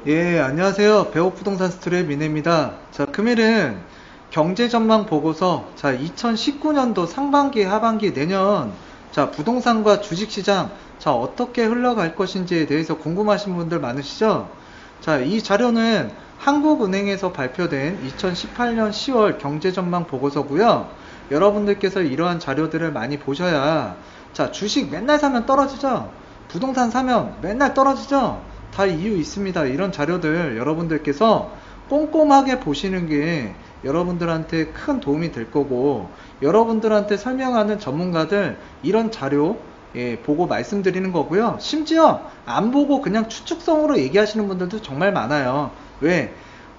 예, 안녕하세요. 배옥부동산 스토리의 민혜입니다. 자, 금일은 경제전망 보고서, 자, 2019년도 상반기, 하반기, 내년, 자, 부동산과 주식시장, 자, 어떻게 흘러갈 것인지에 대해서 궁금하신 분들 많으시죠? 자, 이 자료는 한국은행에서 발표된 2018년 10월 경제전망 보고서고요. 여러분들께서 이러한 자료들을 많이 보셔야, 자, 주식 맨날 사면 떨어지죠? 부동산 사면 맨날 떨어지죠? 다 이유 있습니다. 이런 자료들 여러분들께서 꼼꼼하게 보시는 게 여러분들한테 큰 도움이 될 거고, 여러분들한테 설명하는 전문가들 이런 자료 보고 말씀드리는 거고요. 심지어 안 보고 그냥 추측성으로 얘기하시는 분들도 정말 많아요. 왜?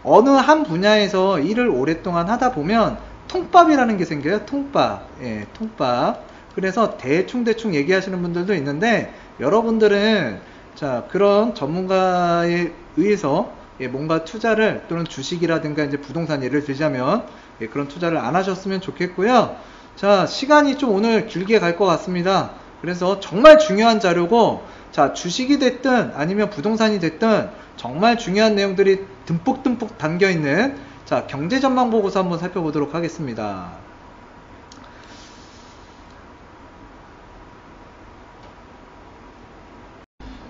어느 한 분야에서 일을 오랫동안 하다 보면 통밥이라는 게 생겨요. 통밥. 예, 통밥. 그래서 대충 얘기하시는 분들도 있는데, 여러분들은 자, 그런 전문가에 의해서 뭔가 투자를, 또는 주식이라든가 이제 부동산 예를 들자면 그런 투자를 안 하셨으면 좋겠고요. 자, 시간이 좀 오늘 길게 갈 것 같습니다. 그래서 정말 중요한 자료고, 자, 주식이 됐든 아니면 부동산이 됐든 정말 중요한 내용들이 듬뿍 담겨 있는, 자, 경제 전망 보고서 한번 살펴보도록 하겠습니다.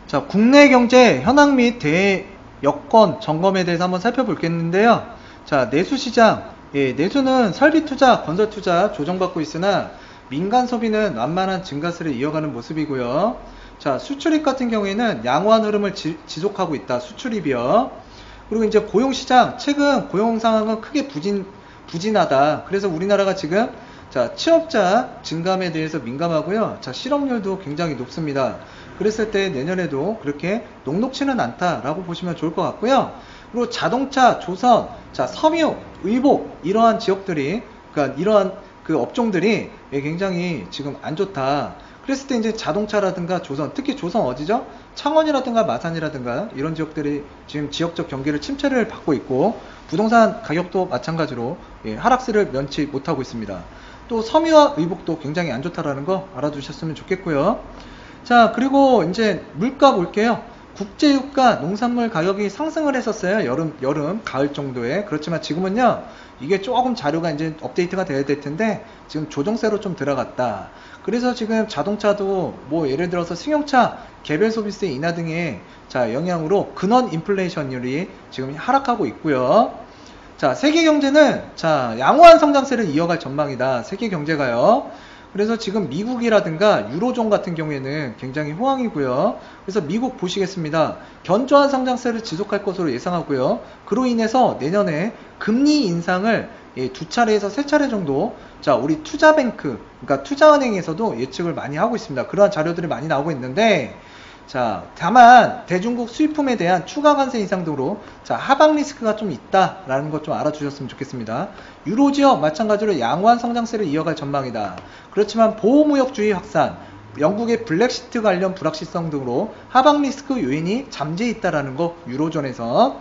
자, 국내 경제 현황 및 대여건 점검에 대해서 한번 살펴볼겠는데요. 자, 내수시장. 예, 내수는 설비 투자, 건설 투자 조정받고 있으나 민간 소비는 완만한 증가세를 이어가는 모습이고요. 자, 수출입 같은 경우에는 양호한 흐름을 지속하고 있다. 수출입이요. 그리고 이제 고용시장, 최근 고용 상황은 크게 부진하다. 그래서 우리나라가 지금, 자, 취업자 증감에 대해서 민감하고요. 자, 실업률도 굉장히 높습니다. 그랬을 때 내년에도 그렇게 녹록치는 않다라고 보시면 좋을 것 같고요. 그리고 자동차, 조선, 자, 섬유, 의복, 이러한 지역들이, 그러니까 이러한 그 업종들이 굉장히 지금 안 좋다. 그랬을 때 이제 자동차라든가 조선, 특히 조선 어디죠? 창원이라든가 마산이라든가 이런 지역들이 지금 지역적 경기를 침체를 받고 있고, 부동산 가격도 마찬가지로 하락세를 면치 못하고 있습니다. 또 섬유와 의복도 굉장히 안 좋다라는 거 알아두셨으면 좋겠고요. 자, 그리고 이제 물가 볼게요. 국제유가, 농산물 가격이 상승을 했었어요. 여름, 가을 정도에. 그렇지만 지금은요, 이게 조금 자료가 이제 업데이트가 돼야 될 텐데, 지금 조정세로 좀 들어갔다. 그래서 지금 자동차도 뭐 예를 들어서 승용차, 개별 소비세 인하 등의, 자, 영향으로 근원 인플레이션율이 지금 하락하고 있고요. 자, 세계 경제는, 자, 양호한 성장세를 이어갈 전망이다. 세계 경제가요. 그래서 지금 미국이라든가 유로존 같은 경우에는 굉장히 호황이고요. 그래서 미국 보시겠습니다. 견조한 성장세를 지속할 것으로 예상하고요. 그로 인해서 내년에 금리 인상을 두 차례에서 세 차례 정도, 자, 우리 투자뱅크, 그러니까 투자은행에서도 예측을 많이 하고 있습니다. 그러한 자료들이 많이 나오고 있는데, 자, 다만 대중국 수입품에 대한 추가 관세 인상 등으로, 자, 하방 리스크가 좀 있다라는 것 좀 알아주셨으면 좋겠습니다. 유로 지역 마찬가지로 양호한 성장세를 이어갈 전망이다. 그렇지만 보호무역주의 확산, 영국의 블랙시트 관련 불확실성 등으로 하방 리스크 요인이 잠재해 있다라는 거, 유로존에서.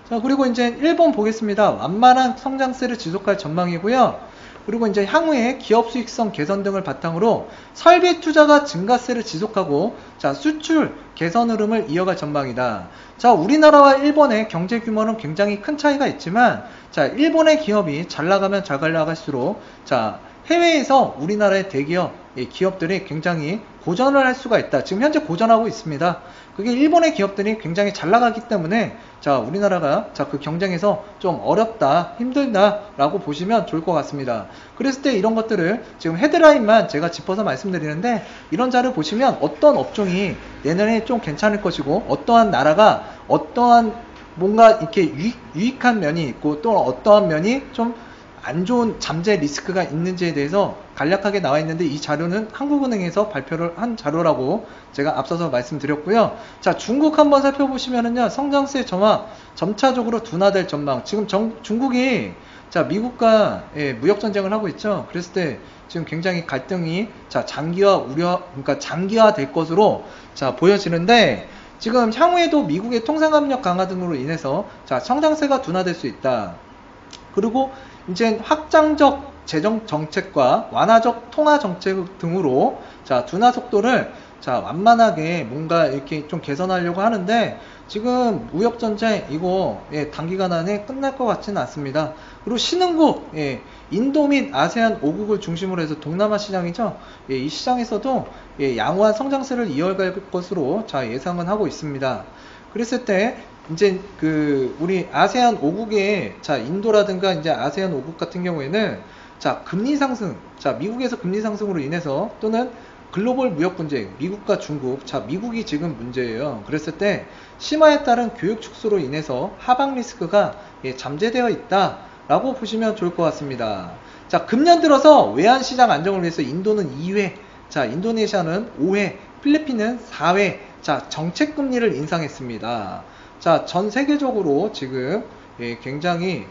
자, 그리고 이제 일본 보겠습니다. 완만한 성장세를 지속할 전망이고요. 그리고 이제 향후에 기업 수익성 개선 등을 바탕으로 설비 투자가 증가세를 지속하고, 자, 수출 개선 흐름을 이어갈 전망이다. 자, 우리나라와 일본의 경제 규모는 굉장히 큰 차이가 있지만, 자, 일본의 기업이 잘 나가면 잘 나갈수록, 자, 해외에서 우리나라의 대기업, 기업들이 굉장히 고전을 할 수가 있다. 지금 현재 고전하고 있습니다. 그게 일본의 기업들이 굉장히 잘 나가기 때문에, 자, 우리나라가, 자, 그 경쟁에서 좀 어렵다, 힘들다라고 보시면 좋을 것 같습니다. 그랬을 때 이런 것들을 지금 헤드라인만 제가 짚어서 말씀드리는데, 이런 자료 보시면 어떤 업종이 내년에 좀 괜찮을 것이고, 어떠한 나라가 어떠한 뭔가 이렇게 유익한 면이 있고, 또 어떠한 면이 좀 안 좋은 잠재 리스크가 있는지에 대해서 간략하게 나와 있는데, 이 자료는 한국은행에서 발표를 한 자료라고 제가 앞서서 말씀드렸고요. 자, 중국 한번 살펴보시면은요, 성장세 점차적으로 둔화될 전망. 지금 중국이, 자, 미국과 무역 전쟁을 하고 있죠. 그랬을 때 지금 굉장히 갈등이, 자, 그러니까 장기화될 것으로, 자, 보여지는데, 지금 향후에도 미국의 통상압력 강화 등으로 인해서, 자, 성장세가 둔화될 수 있다. 그리고 이제 확장적 재정 정책과 완화적 통화 정책 등으로, 자, 둔화 속도를, 자, 완만하게 뭔가 이렇게 좀 개선하려고 하는데, 지금 무역전쟁 이거 단기간 안에 끝날 것 같지는 않습니다. 그리고 신흥국, 인도 및 아세안 5국을 중심으로 해서 동남아 시장이죠. 이 시장에서도 양호한 성장세를 이어갈 것으로 자, 예상은 하고 있습니다. 그랬을 때 이제 우리 아세안 5국의 자, 인도라든가 이제 아세안 5국 같은 경우에는 자, 금리 상승, 자, 미국에서 금리 상승으로 인해서 또는 글로벌 무역 분쟁, 미국과 중국, 자, 미국이 지금 문제예요. 그랬을 때 심화에 따른 교육 축소로 인해서 하방 리스크가 잠재되어 있다라고 보시면 좋을 것 같습니다. 자, 금년 들어서 외환 시장 안정을 위해서 인도는 2회, 자, 인도네시아는 5회, 필리핀은 4회, 자, 정책 금리를 인상했습니다. 자, 전 세계적으로 지금 굉장히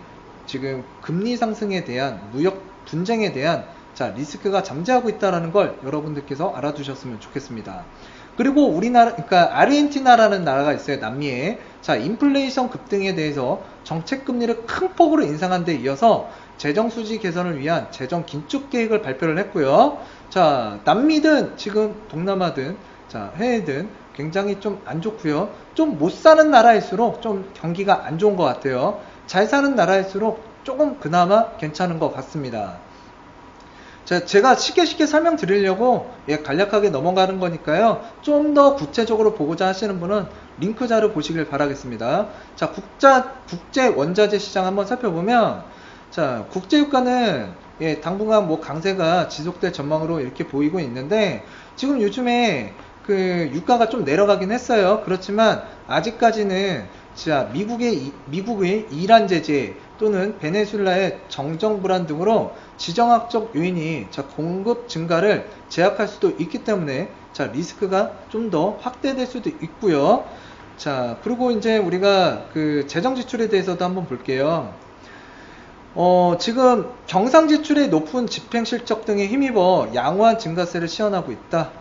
지금 금리 상승에 대한 무역 분쟁에 대한 자, 리스크가 잠재하고 있다는 걸 여러분들께서 알아두셨으면 좋겠습니다. 그리고 우리나라, 그러니까 아르헨티나라는 나라가 있어요. 남미에. 자, 인플레이션 급등에 대해서 정책 금리를 큰 폭으로 인상한 데 이어서 재정 수지 개선을 위한 재정 긴축 계획을 발표를 했고요. 자, 남미든 지금 동남아든 자, 해외든 굉장히 좀 안 좋고요. 좀 못 사는 나라일수록 좀 경기가 안 좋은 것 같아요. 잘 사는 나라일수록 조금 그나마 괜찮은 것 같습니다. 제가 쉽게 설명드리려고 간략하게 넘어가는 거니까요. 좀 더 구체적으로 보고자 하시는 분은 링크 자료 보시길 바라겠습니다. 자, 국제 원자재 시장 한번 살펴보면, 자, 국제유가는 당분간 뭐 강세가 지속될 전망으로 이렇게 보이고 있는데, 지금 요즘에 유가가 좀 내려가긴 했어요. 그렇지만 아직까지는 자, 미국의 이란 제재 또는 베네수엘라의 정정 불안 등으로 지정학적 요인이 자, 공급 증가를 제약할 수도 있기 때문에 자, 리스크가 좀 더 확대될 수도 있고요. 자, 그리고 이제 우리가 재정 지출에 대해서도 한번 볼게요. 지금 경상 지출의 높은 집행 실적 등에 힘입어 양호한 증가세를 시현하고 있다.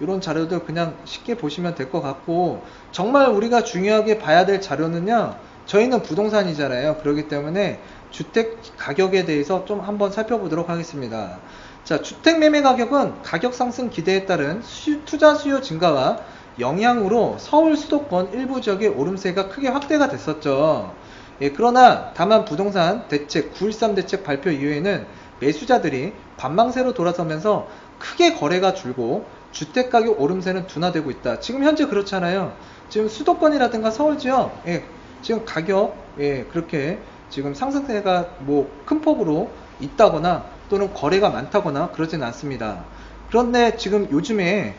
이런 자료들 그냥 쉽게 보시면 될 것 같고, 정말 우리가 중요하게 봐야 될 자료는요, 저희는 부동산이잖아요. 그렇기 때문에 주택 가격에 대해서 좀 한번 살펴보도록 하겠습니다. 자, 주택 매매 가격은 가격 상승 기대에 따른 투자 수요 증가와 영향으로 서울 수도권 일부 지역의 오름세가 크게 확대가 됐었죠. 그러나 다만 부동산 대책 9.13 대책 발표 이후에는 매수자들이 관망세로 돌아서면서 크게 거래가 줄고 주택가격 오름세는 둔화되고 있다. 지금 현재 그렇잖아요. 지금 수도권이라든가 서울 지역 지금 가격 그렇게 지금 상승세가 뭐 큰 폭으로 있다거나 또는 거래가 많다거나 그러진 않습니다. 그런데 지금 요즘에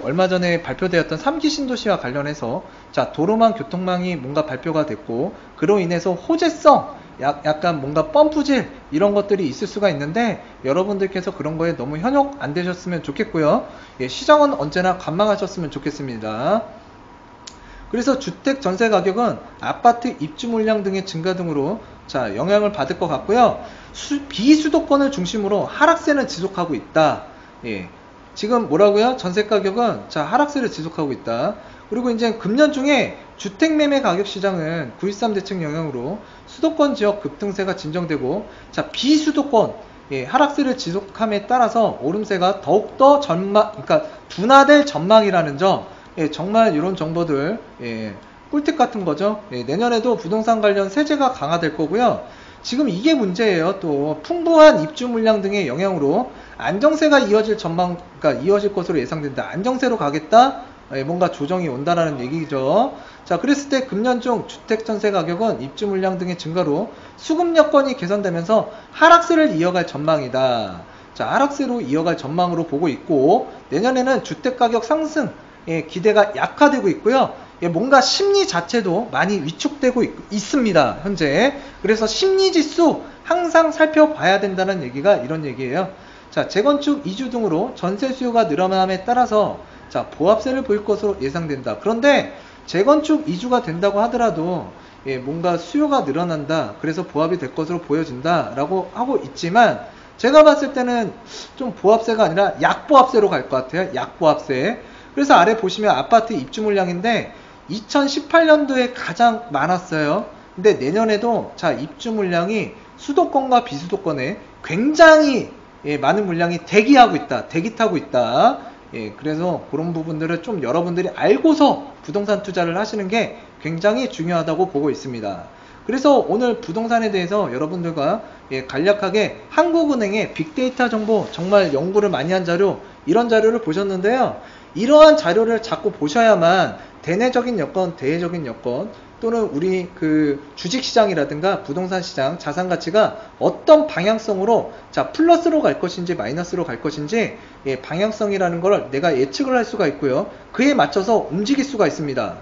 얼마 전에 발표되었던 3기 신도시와 관련해서 자, 도로망 교통망이 뭔가 발표가 됐고, 그로 인해서 호재성 약간 뭔가 펌프질 이런 것들이 있을 수가 있는데, 여러분들께서 그런 거에 너무 현혹 안 되셨으면 좋겠고요. 시장은 언제나 관망하셨으면 좋겠습니다. 그래서 주택 전세 가격은 아파트 입주 물량 등의 증가 등으로 자, 영향을 받을 것 같고요. 비수도권을 중심으로 하락세는 지속하고 있다. 지금 뭐라고요? 전세 가격은 자, 하락세를 지속하고 있다. 그리고 이제 금년 중에 주택 매매 가격 시장은 9.13 대책 영향으로 수도권 지역 급등세가 진정되고, 자, 비수도권 하락세를 지속함에 따라서 오름세가 더욱더 그러니까 둔화될 전망이라는 점, 정말 이런 정보들 꿀팁 같은 거죠. 내년에도 부동산 관련 세제가 강화될 거고요. 지금 이게 문제예요. 또 풍부한 입주 물량 등의 영향으로 안정세가 이어질 이어질 것으로 예상된다. 안정세로 가겠다. 뭔가 조정이 온다라는 얘기죠. 자, 그랬을 때 금년 중 주택 전세 가격은 입주 물량 등의 증가로 수급 여건이 개선되면서 하락세를 이어갈 전망이다. 자, 하락세로 이어갈 전망으로 보고 있고, 내년에는 주택 가격 상승 기대가 약화되고 있고요. 뭔가 심리 자체도 많이 위축되고 있습니다. 현재. 그래서 심리지수 항상 살펴봐야 된다는 얘기가 이런 얘기예요. 자, 재건축 이주 등으로 전세 수요가 늘어남에 따라서 자, 보합세를 보일 것으로 예상된다. 그런데 재건축 이주가 된다고 하더라도 뭔가 수요가 늘어난다. 그래서 보합이 될 것으로 보여진다 라고 하고 있지만, 제가 봤을 때는 좀 보합세가 아니라 약보합세로 갈 것 같아요. 약보합세. 그래서 아래 보시면 아파트 입주 물량인데 2018년도에 가장 많았어요. 근데 내년에도 자, 입주 물량이 수도권과 비수도권에 굉장히 많은 물량이 대기 타고 있다. 예, 그래서 그런 부분들을 좀 여러분들이 알고서 부동산 투자를 하시는 게 굉장히 중요하다고 보고 있습니다. 그래서 오늘 부동산에 대해서 여러분들과 예, 간략하게 한국은행의 빅데이터 정보 정말 연구를 많이 한 자료, 이런 자료를 보셨는데요. 이러한 자료를 자꾸 보셔야만 대내적인 여건, 대외적인 여건, 또는 우리 그 주식시장이라든가 부동산 시장, 자산 가치가 어떤 방향성으로 자 플러스로 갈 것인지 마이너스로 갈 것인지 예, 방향성이라는 걸 내가 예측을 할 수가 있고요. 그에 맞춰서 움직일 수가 있습니다.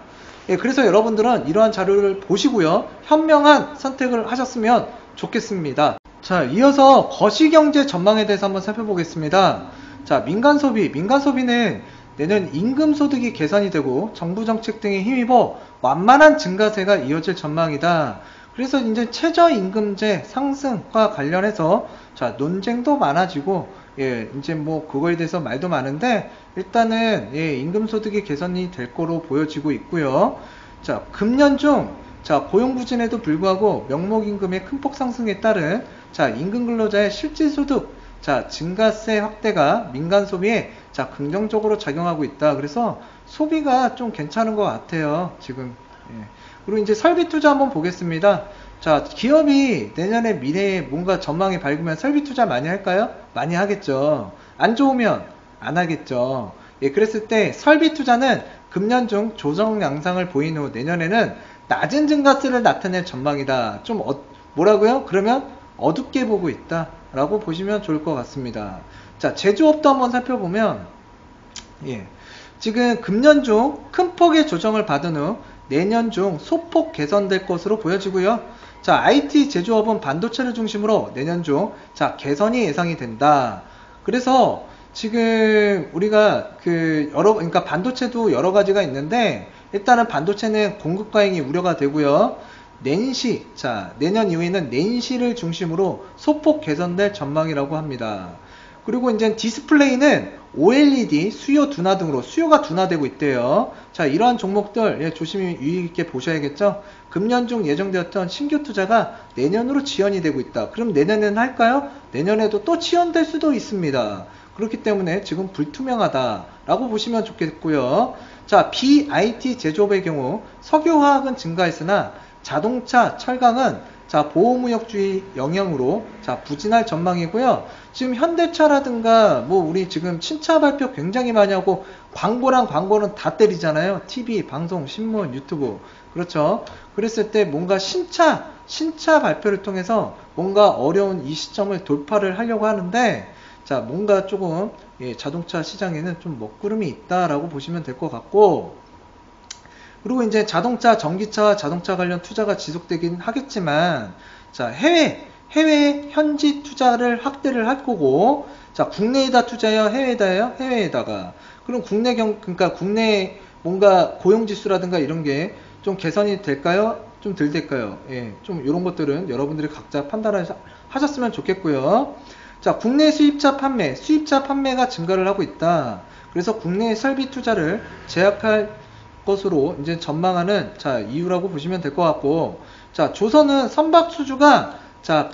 예, 그래서 여러분들은 이러한 자료를 보시고요. 현명한 선택을 하셨으면 좋겠습니다. 자, 이어서 거시경제 전망에 대해서 한번 살펴보겠습니다. 자, 민간소비는 내년 임금소득이 개선이 되고 정부 정책 등에 힘입어 완만한 증가세가 이어질 전망이다. 그래서 이제 최저임금제 상승과 관련해서 자 논쟁도 많아지고 예 이제 뭐 그거에 대해서 말도 많은데 일단은 예 임금소득이 개선이 될 거로 보여지고 있고요. 자 금년 중 자 고용 부진에도 불구하고 명목임금의 큰 폭 상승에 따른 자 임금 근로자의 실질소득 자 증가세 확대가 민간 소비에 자 긍정적으로 작용하고 있다. 그래서 소비가 좀 괜찮은 것 같아요 지금. 예. 그리고 이제 설비 투자 한번 보겠습니다. 자 기업이 내년에 미래에 뭔가 전망이 밝으면 설비 투자 많이 할까요? 많이 하겠죠. 안 좋으면 안 하겠죠. 예, 그랬을 때 설비 투자는 금년 중 조정 양상을 보인 후 내년에는 낮은 증가세를 나타낼 전망이다. 좀 뭐라고요? 그러면 어둡게 보고 있다 라고 보시면 좋을 것 같습니다. 자 제조업도 한번 살펴보면 예, 지금 금년 중 큰 폭의 조정을 받은 후 내년 중 소폭 개선될 것으로 보여지고요. 자 IT 제조업은 반도체를 중심으로 내년 중 자 개선이 예상이 된다. 그래서 지금 우리가 그러니까 반도체도 여러 가지가 있는데 일단은 반도체는 공급 과잉이 우려가 되고요. 낸시, 자 내년 이후에는 낸시를 중심으로 소폭 개선될 전망이라고 합니다. 그리고 이제 디스플레이는 OLED 수요 둔화 등으로 수요가 둔화되고 있대요. 자 이러한 종목들 예, 조심히 유의 있게 보셔야겠죠. 금년 중 예정되었던 신규 투자가 내년으로 지연이 되고 있다. 그럼 내년에는 할까요? 내년에도 또 지연될 수도 있습니다. 그렇기 때문에 지금 불투명하다라고 보시면 좋겠고요. 자 BIT 제조업의 경우 석유화학은 증가했으나 자동차, 철강은 자 보호무역주의 영향으로 자 부진할 전망이고요. 지금 현대차라든가 뭐 우리 지금 신차 발표 굉장히 많이 하고 광고랑 광고는 다 때리잖아요. TV, 방송, 신문, 유튜브. 그렇죠. 그랬을 때 뭔가 신차 발표를 통해서 뭔가 어려운 이 시점을 돌파를 하려고 하는데 자 뭔가 조금 예, 자동차 시장에는 좀 먹구름이 있다라고 보시면 될 것 같고, 그리고 이제 자동차, 전기차, 자동차 관련 투자가 지속되긴 하겠지만, 자, 해외 현지 투자를 확대를 할 거고, 자, 국내에다 투자해요? 해외에다요? 해외에다가. 그럼 그러니까 국내 뭔가 고용지수라든가 이런 게 좀 개선이 될까요? 좀 덜 될까요? 예, 좀 이런 것들은 여러분들이 각자 판단을 하셨으면 좋겠고요. 자, 국내 수입차 판매가 증가를 하고 있다. 그래서 국내 설비 투자를 제약할 것으로 이제 전망하는 자 이유라고 보시면 될 것 같고, 자 조선은 선박 수주가 자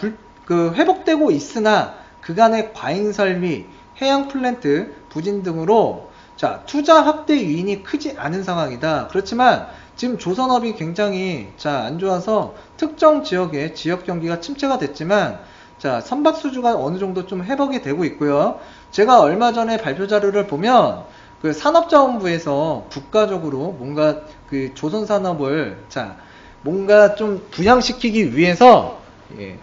회복되고 있으나 그간의 과잉 설비, 해양 플랜트 부진 등으로 자 투자 확대 유인이 크지 않은 상황이다. 그렇지만 지금 조선업이 굉장히 자 안 좋아서 특정 지역의 지역 경기가 침체가 됐지만 자 선박 수주가 어느 정도 좀 회복이 되고 있고요. 제가 얼마 전에 발표 자료를 보면 그 산업자원부에서 국가적으로 뭔가 그 조선산업을 자 뭔가 좀 부양시키기 위해서 예,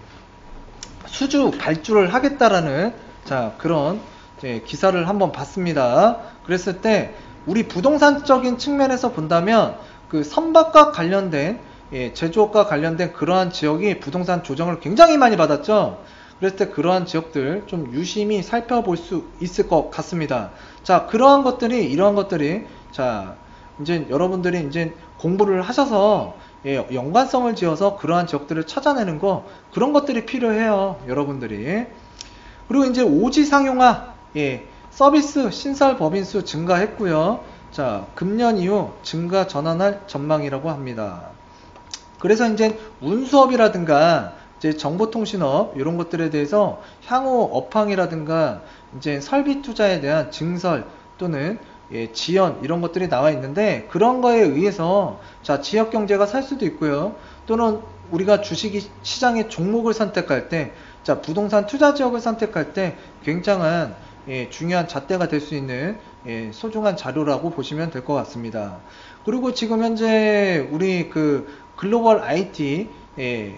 수주 발주를 하겠다라는 자 그런 예, 기사를 한번 봤습니다. 그랬을 때 우리 부동산적인 측면에서 본다면 그 선박과 관련된 예, 제조업과 관련된 그러한 지역이 부동산 조정을 굉장히 많이 받았죠. 그랬을 때 그러한 지역들 좀 유심히 살펴볼 수 있을 것 같습니다. 자, 이러한 것들이, 자, 이제 여러분들이 이제 공부를 하셔서, 예, 연관성을 지어서 그러한 지역들을 찾아내는 그런 것들이 필요해요, 여러분들이. 그리고 이제 오지 상용화, 예, 서비스 신설 법인수 증가했고요. 자, 금년 이후 증가 전환할 전망이라고 합니다. 그래서 이제 운수업이라든가 이제 정보통신업 이런 것들에 대해서 향후 업황이라든가 이제 설비 투자에 대한 증설 또는 지연 이런 것들이 나와 있는데, 그런 거에 의해서 자 지역 경제가 살 수도 있고요. 또는 우리가 주식 시장의 종목을 선택할 때, 자 부동산 투자 지역을 선택할 때 굉장한 중요한 잣대가 될 수 있는 소중한 자료라고 보시면 될 것 같습니다. 그리고 지금 현재 우리 그 글로벌 IT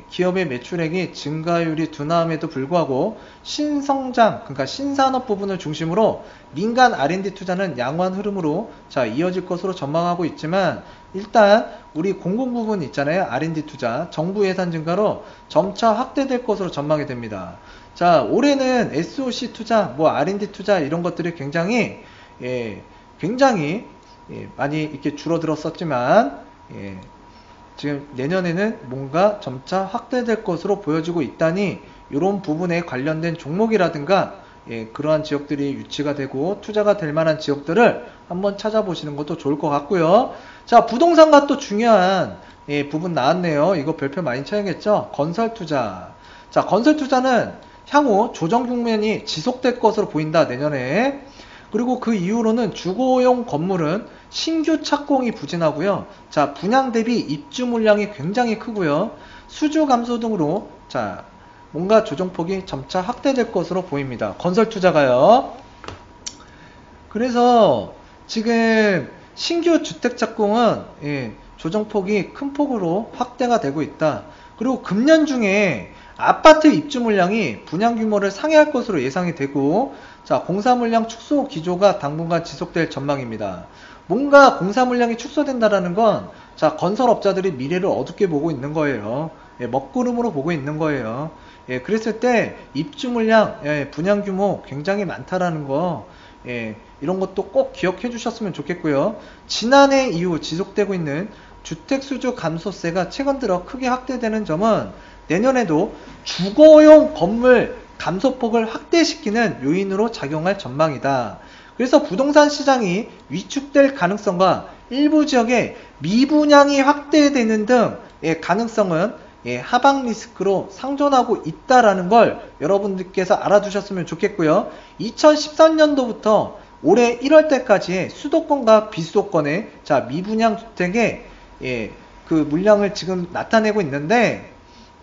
기업의 매출액이 증가율이 둔화함에도 불구하고 신성장, 그러니까 신산업 부분을 중심으로 민간 R&D 투자는 양호한 흐름으로 자 이어질 것으로 전망하고 있지만, 일단 우리 공공 부분 있잖아요. R&D 투자, 정부 예산 증가로 점차 확대될 것으로 전망이 됩니다. 자 올해는 SOC 투자, 뭐 R&D 투자 이런 것들이 굉장히 많이 이렇게 줄어들었었지만, 지금 내년에는 뭔가 점차 확대될 것으로 보여지고 있다니, 이런 부분에 관련된 종목이라든가 그러한 지역들이 유치가 되고 투자가 될 만한 지역들을 한번 찾아보시는 것도 좋을 것 같고요. 자 부동산과 또 중요한 부분 나왔네요. 이거 별표 많이 쳐야겠죠. 건설 투자. 자 건설 투자는 향후 조정 국면이 지속될 것으로 보인다, 내년에. 그리고 그 이후로는 주거용 건물은 신규 착공이 부진하고요. 자 분양 대비 입주 물량이 굉장히 크고요. 수주 감소 등으로 자 뭔가 조정폭이 점차 확대될 것으로 보입니다. 건설 투자가요. 그래서 지금 신규 주택 착공은 조정폭이 큰 폭으로 확대가 되고 있다. 그리고 금년 중에 아파트 입주 물량이 분양 규모를 상회할 것으로 예상이 되고, 자 공사 물량 축소 기조가 당분간 지속될 전망입니다. 뭔가 공사 물량이 축소된다라는 건 자 건설업자들이 미래를 어둡게 보고 있는 거예요. 먹구름으로 보고 있는 거예요. 그랬을 때 입주 물량, 분양 규모 굉장히 많다라는 거, 이런 것도 꼭 기억해 주셨으면 좋겠고요. 지난해 이후 지속되고 있는 주택 수주 감소세가 최근 들어 크게 확대되는 점은 내년에도 주거용 건물 감소폭을 확대시키는 요인으로 작용할 전망이다. 그래서 부동산 시장이 위축될 가능성과 일부 지역에 미분양이 확대되는 등 가능성은 하방 리스크로 상존하고 있다라는 걸 여러분들께서 알아두셨으면 좋겠고요. 2013년도부터 올해 1월 때까지의 수도권과 비수도권의 자 미분양 주택의 그 물량을 지금 나타내고 있는데,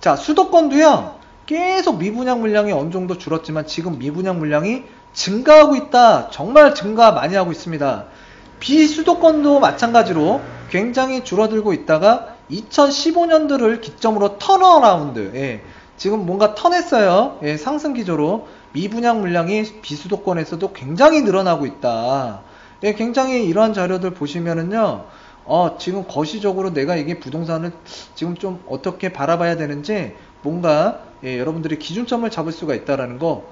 자 수도권도요 계속 미분양 물량이 어느 정도 줄었지만 지금 미분양 물량이 증가하고 있다. 정말 증가 많이 하고 있습니다. 비수도권도 마찬가지로 굉장히 줄어들고 있다가 2015년도를 기점으로 턴어라운드, 지금 뭔가 턴했어요. 상승 기조로 미분양 물량이 비수도권에서도 굉장히 늘어나고 있다. 굉장히 이러한 자료들 보시면은요, 지금 거시적으로 내가 이게 부동산을 지금 좀 어떻게 바라봐야 되는지 뭔가 여러분들이 기준점을 잡을 수가 있다라는 거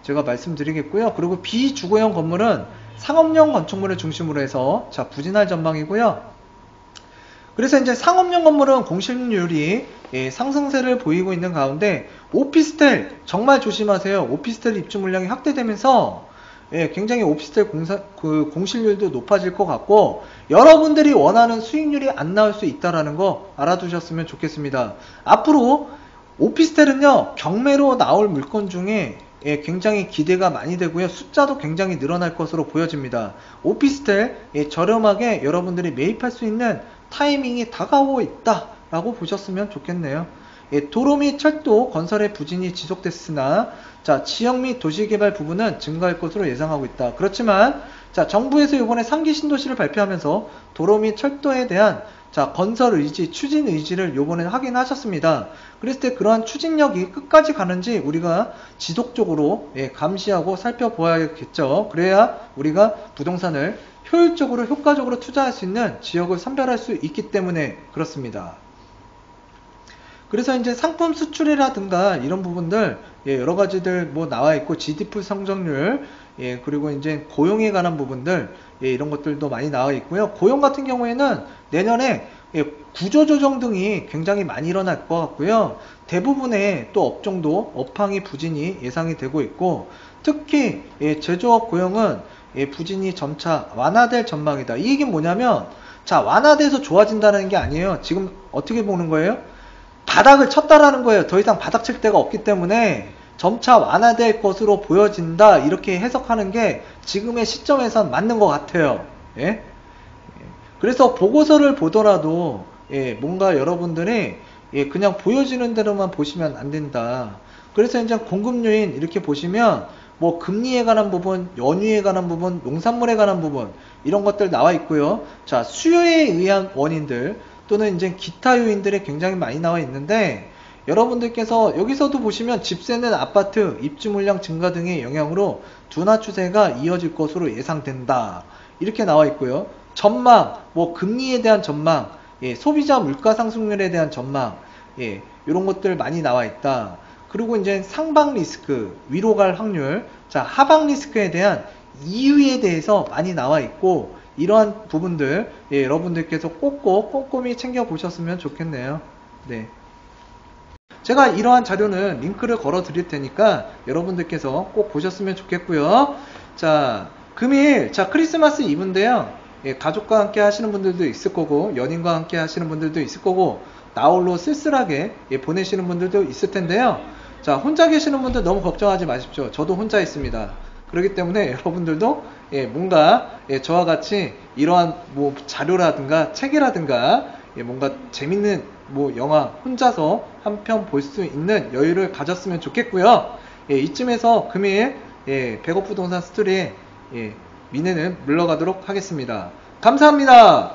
제가 말씀드리겠고요. 그리고 비주거용 건물은 상업용 건축물을 중심으로 해서 자 부진할 전망이고요. 그래서 이제 상업용 건물은 공실률이 상승세를 보이고 있는 가운데, 오피스텔 정말 조심하세요. 오피스텔 입주 물량이 확대되면서 굉장히 오피스텔 공실률도 높아질 것 같고, 여러분들이 원하는 수익률이 안 나올 수 있다는 거 알아두셨으면 좋겠습니다. 앞으로 오피스텔은요 경매로 나올 물건 중에 굉장히 기대가 많이 되고요. 숫자도 굉장히 늘어날 것으로 보여집니다. 오피스텔 저렴하게 여러분들이 매입할 수 있는 타이밍이 다가오고 있다 라고 보셨으면 좋겠네요. 도로 및 철도 건설의 부진이 지속됐으나 자 지역 및 도시개발 부분은 증가할 것으로 예상하고 있다. 그렇지만 자 정부에서 이번에 3기 신도시를 발표하면서 도로 및 철도에 대한 자 건설 의지, 추진 의지를 이번에 확인하셨습니다. 그랬을 때 그러한 추진력이 끝까지 가는지 우리가 지속적으로 감시하고 살펴보아야겠죠. 그래야 우리가 부동산을 효율적으로 효과적으로 투자할 수 있는 지역을 선별할 수 있기 때문에 그렇습니다. 그래서 이제 상품 수출이라든가 이런 부분들 여러 가지들 뭐 나와 있고, GDP 성장률, 그리고 이제 고용에 관한 부분들 이런 것들도 많이 나와 있고요. 고용 같은 경우에는 내년에 구조조정 등이 굉장히 많이 일어날 것 같고요. 대부분의 또 업종도 업황이 부진이 예상이 되고 있고, 특히 제조업 고용은 부진이 점차 완화될 전망이다. 이 얘기는 뭐냐면 자 완화돼서 좋아진다는 게 아니에요. 지금 어떻게 보는 거예요? 바닥을 쳤다라는 거예요. 더 이상 바닥 칠 데가 없기 때문에 점차 완화될 것으로 보여진다 이렇게 해석하는 게 지금의 시점에선 맞는 것 같아요. 예? 그래서 보고서를 보더라도 뭔가 여러분들이 그냥 보여지는 대로만 보시면 안 된다. 그래서 이제 공급 요인 이렇게 보시면 뭐 금리에 관한 부분, 연유에 관한 부분, 농산물에 관한 부분 이런 것들 나와 있고요. 자, 수요에 의한 원인들 또는 이제 기타 요인들이 굉장히 많이 나와 있는데 여러분들께서 여기서도 보시면 집세는 아파트 입주 물량 증가 등의 영향으로 둔화 추세가 이어질 것으로 예상된다. 이렇게 나와 있고요. 전망, 뭐 금리에 대한 전망, 소비자 물가 상승률에 대한 전망, 이런 것들 많이 나와 있다. 그리고 이제 상방 리스크, 위로 갈 확률, 자, 하방 리스크에 대한 이유에 대해서 많이 나와 있고, 이러한 부분들, 여러분들께서 꼭꼭 꼼꼼히 챙겨보셨으면 좋겠네요. 네. 제가 이러한 자료는 링크를 걸어 드릴 테니까 여러분들께서 꼭 보셨으면 좋겠고요. 자, 금일, 자, 크리스마스 이브인데요. 가족과 함께 하시는 분들도 있을 거고, 연인과 함께 하시는 분들도 있을 거고, 나홀로 쓸쓸하게 보내시는 분들도 있을 텐데요. 자, 혼자 계시는 분들 너무 걱정하지 마십시오. 저도 혼자 있습니다. 그렇기 때문에 여러분들도 뭔가 저와 같이 이러한 뭐 자료라든가 책이라든가 뭔가 재밌는 뭐 영화 혼자서 한 편 볼 수 있는 여유를 가졌으면 좋겠고요. 이쯤에서 금일 백억 부동산 스토리에 미네는 물러가도록 하겠습니다. 감사합니다.